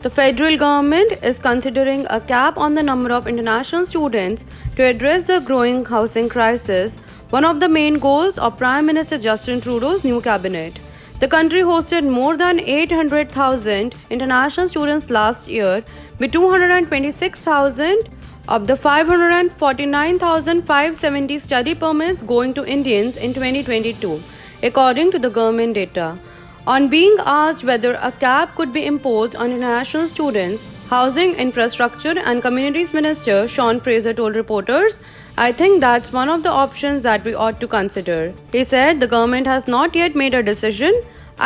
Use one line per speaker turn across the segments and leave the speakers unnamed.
The federal government is considering a cap on the number of international students to address the growing housing crisis, one of the main goals of Prime Minister Justin Trudeau's new cabinet. The country hosted more than 800,000 international students last year, with 226,000 of the 549,570 study permits going to Indians in 2022, according to the government data. On being asked whether a cap could be imposed on international students, Housing, Infrastructure and Communities Minister Sean Fraser told reporters, "I think that's one of the options that we ought to consider." He said the government has not yet made a decision.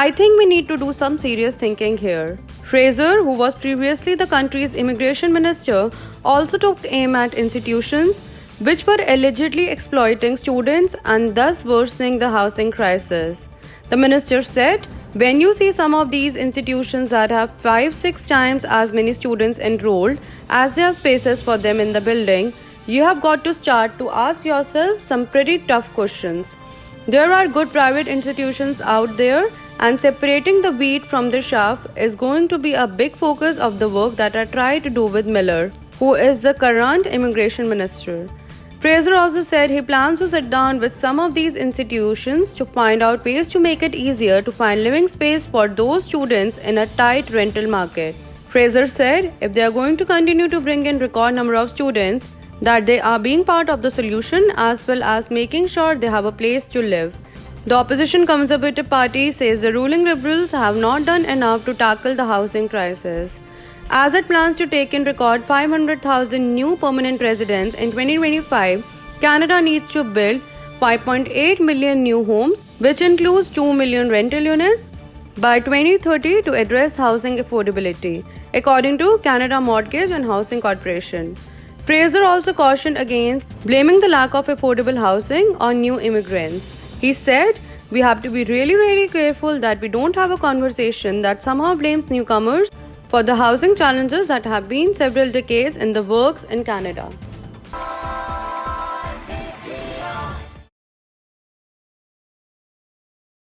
"I think we need to do some serious thinking here." Fraser, who was previously the country's immigration minister, also took aim at institutions which were allegedly exploiting students and thus worsening the housing crisis. The minister said, "When you see some of these institutions that have 5-6 times as many students enrolled as there are spaces for them in the building, you have got to start to ask yourself some pretty tough questions. There are good private institutions out there, and separating the wheat from the chaff is going to be a big focus of the work that I try to do with Miller, who is the current immigration minister." Fraser also said he plans to sit down with some of these institutions to find out ways to make it easier to find living space for those students in a tight rental market. Fraser said if they are going to continue to bring in record number of students, that they are being part of the solution as well as making sure they have a place to live. The opposition Conservative Party says the ruling Liberals have not done enough to tackle the housing crisis. As it plans to take in record 500,000 new permanent residents in 2025, Canada needs to build 5.8 million new homes, which includes 2 million rental units, by 2030 to address housing affordability, according to Canada Mortgage and Housing Corporation. Fraser also cautioned against blaming the lack of affordable housing on new immigrants. He said, "We have to be really careful that we don't have a conversation that somehow blames newcomers for the housing challenges that have been several decades in the works in Canada."